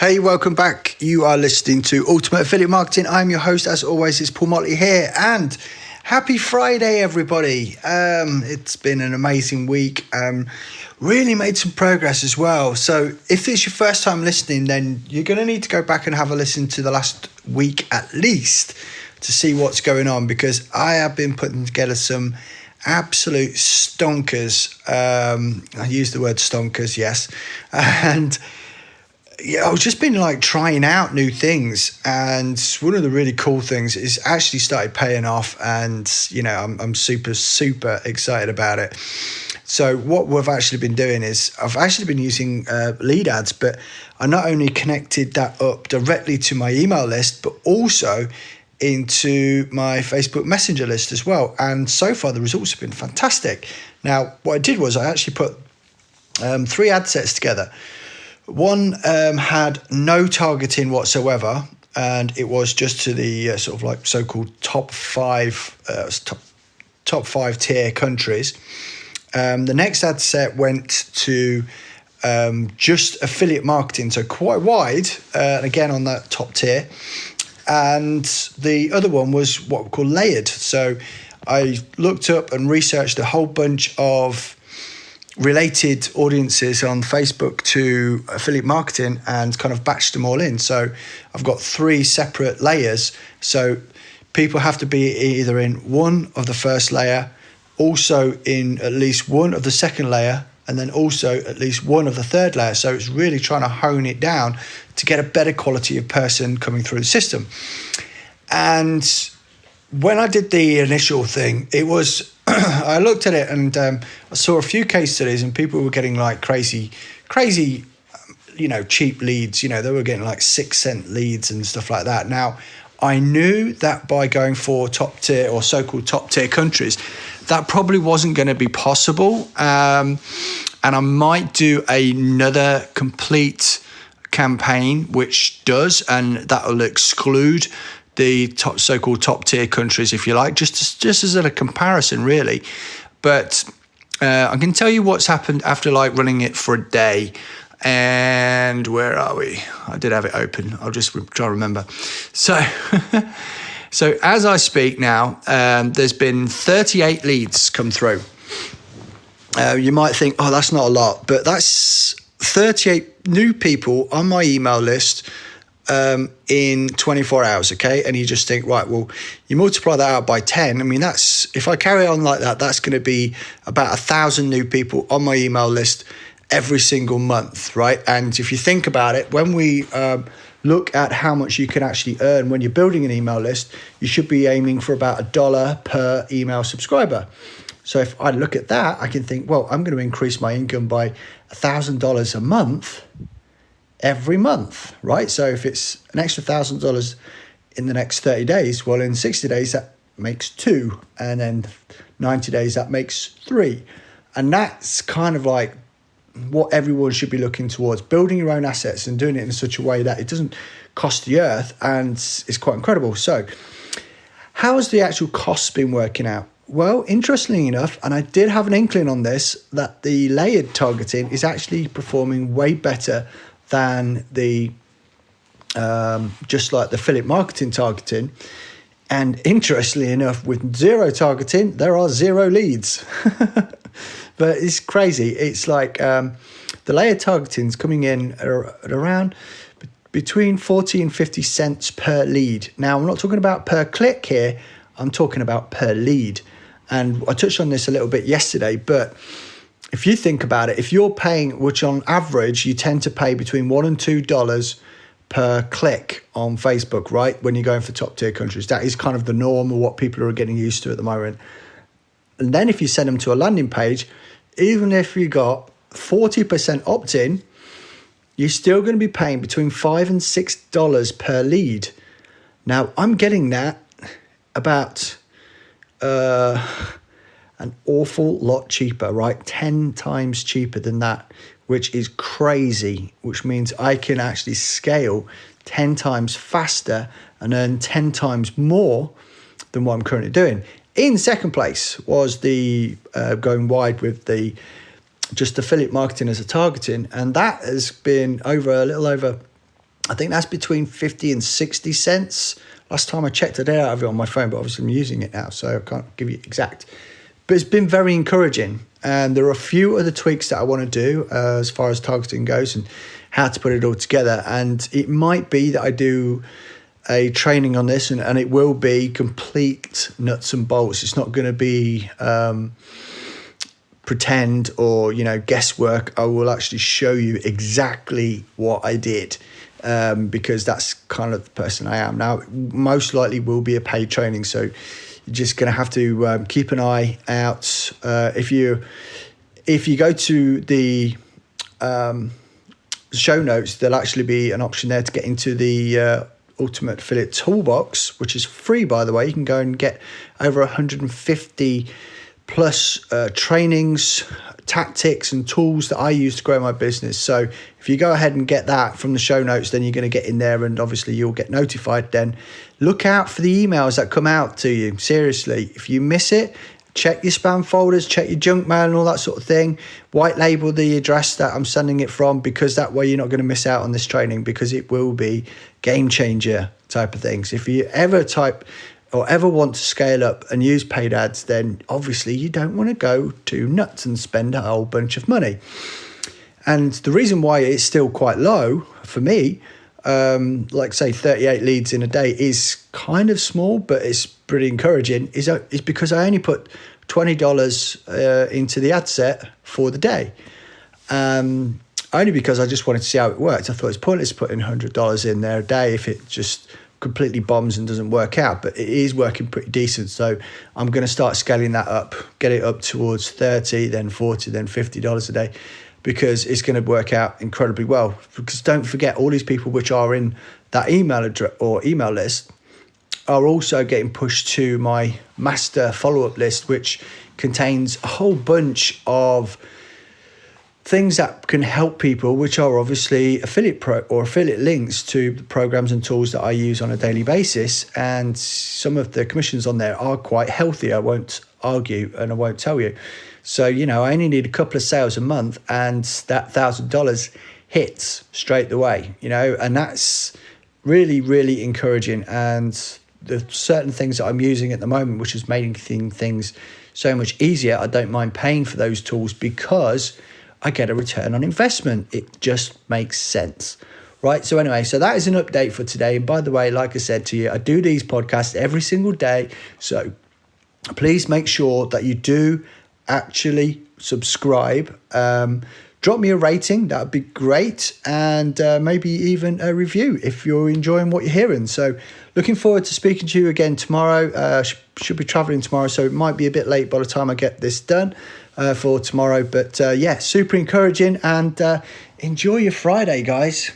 Hey, welcome back. You are listening to Ultimate Affiliate Marketing. I'm your host, as always, it's Paul Motley here, and happy Friday, everybody. It's been an amazing week. Really made some progress as well. So if it's your first time listening, then you're going to need to go back and have a listen to the last week at least to see what's going on, because I have been putting together some absolute stonkers. I use the word stonkers, yes. And yeah, I've just been like trying out new things, and one of the really cool things is actually started paying off, and I'm super excited about it. So what we've actually been doing is I've actually been using lead ads, but I not only connected that up directly to my email list, but also into my Facebook Messenger list as well. And so far the results have been fantastic. Now, what I did was I actually put 3 ad sets together. One had no targeting whatsoever, and it was just to the sort of like so-called top five tier countries. The next ad set went to just affiliate marketing, so quite wide, again on that top tier. And the other one was what we call layered. So I looked up and researched a whole bunch of related audiences on Facebook to affiliate marketing and kind of batched them all in. So I've got 3 separate layers. So people have to be either in one of the first layer, also in at least one of the second layer, and then also at least one of the third layer. So it's really trying to hone it down to get a better quality of person coming through the system. And when I did the initial thing, it was I looked at it and I saw a few case studies, and people were getting like crazy, cheap leads. They were getting like 6-cent leads and stuff like that. Now, I knew that by going for top tier or so-called top tier countries, that probably wasn't going to be possible. And I might do another complete campaign which does, and that will exclude the so-called top tier countries, if you like, just as a comparison, really. But I can tell you what's happened after like running it for a day. And where are we? I did have it open. I'll just try to remember. So as I speak now, there's been 38 leads come through. You might think, oh, that's not a lot, but that's 38 new people on my email list in 24 hours, okay? And you just think, right, well, you multiply that out by 10. I mean, that's, if I carry on like that, that's going to be about 1,000 new people on my email list every single month, right? And if you think about it, when we look at how much you can actually earn when you're building an email list, you should be aiming for about $1 per email subscriber. So if I look at that, I can think, well, I'm going to increase my income by $1,000 a month every month, right? So if it's an extra $1,000 in the next 30 days, well, in 60 days, that makes 2. And then 90 days, that makes 3. And that's kind of like what everyone should be looking towards, building your own assets and doing it in such a way that it doesn't cost the earth, and it's quite incredible. So how has the actual costs been working out? Well, interestingly enough, and I did have an inkling on this, that the layered targeting is actually performing way better than the just like the affiliate marketing targeting. And interestingly enough, with 0 targeting, there are 0 leads. But it's crazy. It's like the layered targeting is coming in at around between 40 and 50 cents per lead. Now, I'm not talking about per click here. I'm talking about per lead. And I touched on this a little bit yesterday, but if you think about it, if you're paying, which on average, you tend to pay between $1 and $2 per click on Facebook, right? When you're going for top tier countries, that is kind of the norm of what people are getting used to at the moment. And then if you send them to a landing page, even if you got 40% opt-in, you're still going to be paying between $5 and $6 per lead. Now, I'm getting that about an awful lot cheaper, right? 10 times cheaper than that, which is crazy, which means I can actually scale 10 times faster and earn 10 times more than what I'm currently doing. In second place was the going wide with the just affiliate marketing as a targeting, and that has been over a little over I think that's between 50 and 60 cents. Last time I checked it out of it on my phone, but obviously I'm using it now, so I can't give you exact. But it's been very encouraging. And there are a few other tweaks that I want to do as far as targeting goes and how to put it all together. And it might be that I do a training on this, and it will be complete nuts and bolts. It's not going to be pretend or, guesswork. I will actually show you exactly what I did, because that's kind of the person I am. Now, most likely will be a paid training, so you're just going to have to keep an eye out. If you go to the show notes, there'll actually be an option there to get into the Ultimate Affiliate Toolbox, which is free, by the way. You can go and get over 150 plus trainings, tactics and tools that I use to grow my business. So if you go ahead and get that from the show notes, then you're going to get in there, and obviously you'll get notified. Then look out for the emails that come out to you. Seriously, if you miss it, check your spam folders, check your junk mail and all that sort of thing. White label the address that I'm sending it from, because that way you're not going to miss out on this training, because it will be game changer type of things. If you ever want to scale up and use paid ads, then obviously you don't want to go too nuts and spend a whole bunch of money. And the reason why it's still quite low for me, like say 38 leads in a day is kind of small, but it's pretty encouraging, is because I only put $20 into the ad set for the day. Only because I just wanted to see how it worked. I thought it's pointless putting $100 in there a day if it just completely bombs and doesn't work out, but it is working pretty decent. So I'm going to start scaling that up, get it up towards 30, then 40, then $50 a day, because it's going to work out incredibly well. Because don't forget, all these people which are in that email address or email list are also getting pushed to my master follow-up list, which contains a whole bunch of things that can help people, which are obviously affiliate links to the programs and tools that I use on a daily basis. And some of the commissions on there are quite healthy. I won't argue and I won't tell you. So, I only need a couple of sales a month and that $1,000 hits straight away, and that's really, really encouraging. And the certain things that I'm using at the moment, which is making things so much easier, I don't mind paying for those tools because I get a return on investment. It just makes sense, right? So anyway, so that is an update for today. And by the way, like I said to you, I do these podcasts every single day. So please make sure that you do actually subscribe. Drop me a rating. That would be great. And maybe even a review if you're enjoying what you're hearing. So looking forward to speaking to you again tomorrow. Should be traveling tomorrow, so it might be a bit late by the time I get this done for tomorrow. But super encouraging, and enjoy your Friday, guys.